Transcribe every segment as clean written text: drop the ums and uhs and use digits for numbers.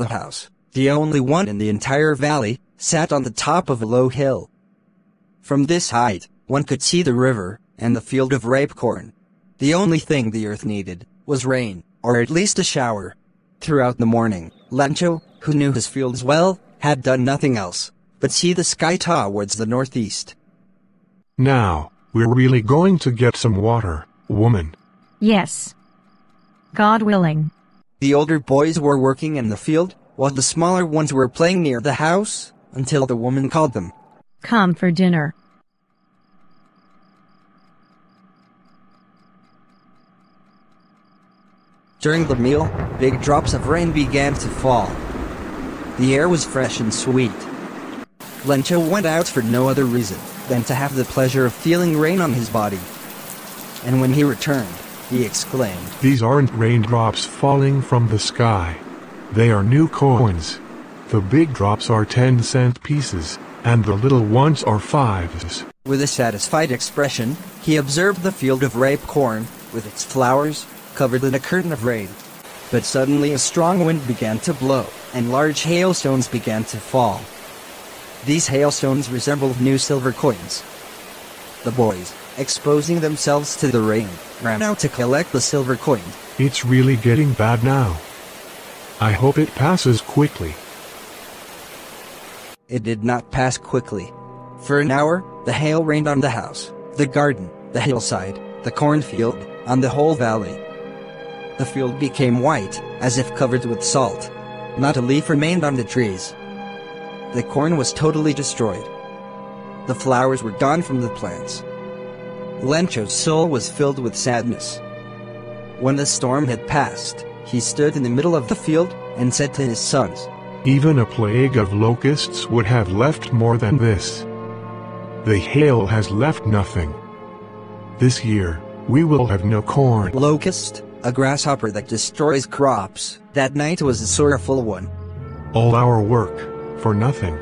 The house, the only one in the entire valley, sat on the top of a low hill. From this height, one could see the river and the field of ripe corn. The only thing the earth needed was rain, or at least a shower. Throughout the morning, Lencho, who knew his fields well, had done nothing else but see the sky towards the northeast. Now, we're really going to get some water, woman. Yes. God willing. The older boys were working in the field, while the smaller ones were playing near the house, until the woman called them. Come for dinner. During the meal, big drops of rain began to fall. The air was fresh and sweet. Lencho went out for no other reason than to have the pleasure of feeling rain on his body. And when he returned, he exclaimed, These aren't raindrops falling from the sky. They are new coins. The big drops are 10-cent pieces, and the little ones are 5s. With a satisfied expression, he observed the field of ripe corn, with its flowers, covered in a curtain of rain. But suddenly a strong wind began to blow, and large hailstones began to fall. These hailstones resembled new silver coins. The boys, exposing themselves to the rain, ran out to collect the silver coin. It's really getting bad now. I hope it passes quickly. It did not pass quickly. For an hour, the hail rained on the house, the garden, the hillside, the cornfield, on the whole valley. The field became white, as if covered with salt. Not a leaf remained on the trees. The corn was totally destroyed. The flowers were gone from the plants. Lencho's soul was filled with sadness. When the storm had passed, he stood in the middle of the field and said to his sons, Even a plague of locusts would have left more than this. The hail has left nothing. This year, we will have no corn. Locust, a grasshopper that destroys crops. That night was a sorrowful one. All our work, for nothing.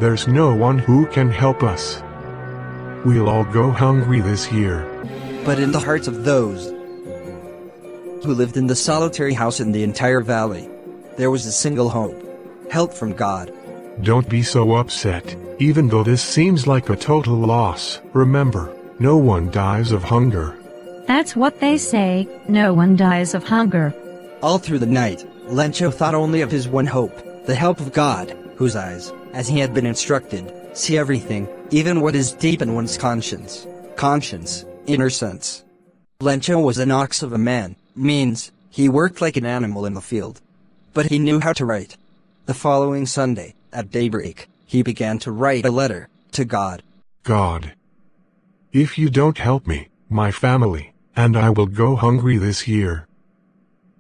There's no one who can help us. We'll all go hungry this year. But in the hearts of those who lived in the solitary house in the entire valley, there was a single hope: help from God. Don't be so upset, even though this seems like a total loss. Remember, no one dies of hunger. That's what they say, no one dies of hunger. All through the night, Lencho thought only of his one hope, the help of God, whose eyes, as he had been instructed, see everything, even what is deep in one's conscience. Conscience, inner sense. Lencho was an ox of a man, means, he worked like an animal in the field. But he knew how to write. The following Sunday, at daybreak, he began to write a letter to God. God, if you don't help me, my family, and I will go hungry this year.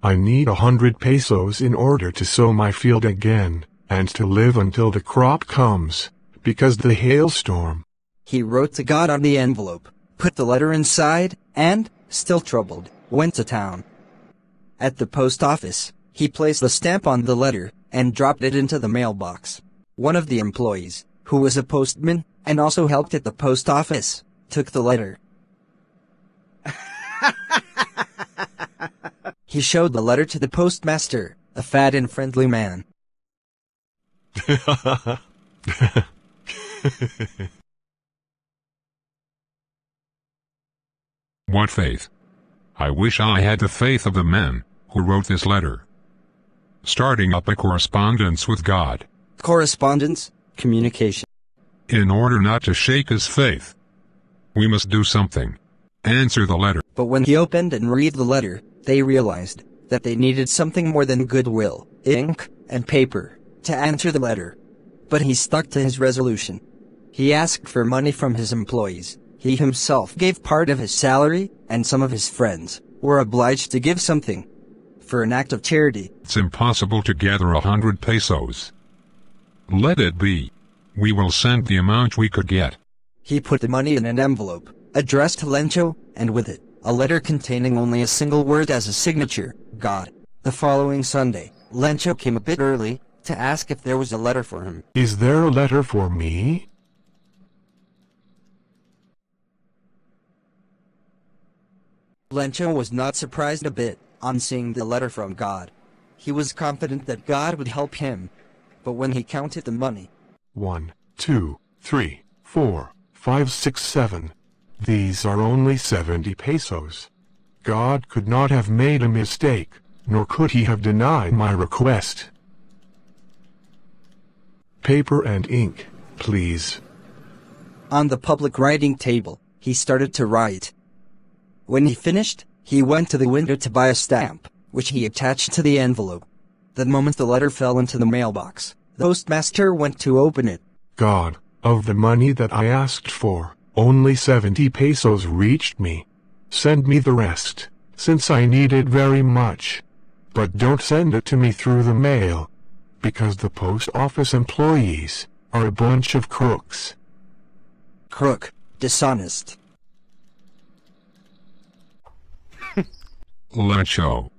I need 100 pesos in order to sow my field again, and to live until the crop comes, because the hailstorm. He wrote to God on the envelope, put the letter inside, and, still troubled, went to town. At the post office, he placed the stamp on the letter, and dropped it into the mailbox. One of the employees, who was a postman, and also helped at the post office, took the letter. He showed the letter to the postmaster, a fat and friendly man. What faith? I wish I had the faith of the man who wrote this letter. Starting up a correspondence with God. Correspondence, communication. In order not to shake his faith, we must do something. Answer the letter. But when he opened and read the letter, they realized that they needed something more than goodwill, ink, and paper, to answer the letter. But he stuck to his resolution. He asked for money from his employees. He himself gave part of his salary, and some of his friends were obliged to give something. For an act of charity. It's impossible to gather 100 pesos. Let it be. We will send the amount we could get. He put the money in an envelope, addressed to Lencho, and with it, a letter containing only a single word as a signature, God. The following Sunday, Lencho came a bit early, to ask if there was a letter for him. Is there a letter for me? Lencho was not surprised a bit on seeing the letter from God. He was confident that God would help him. But when he counted the money, 1, 2, 3, 4, 5, 6, 7. These are only 70 pesos. God could not have made a mistake, nor could he have denied my request. Paper and ink, please. on the public writing table, he started to write. When he finished, he went to the window to buy a stamp, which he attached to the envelope. The moment the letter fell into the mailbox, the postmaster went to open it. God, of the money that I asked for, only 70 pesos reached me. Send me the rest, since I need it very much. But don't send it to me through the mail, because the post office employees are a bunch of crooks. Crook, dishonest. Let's show.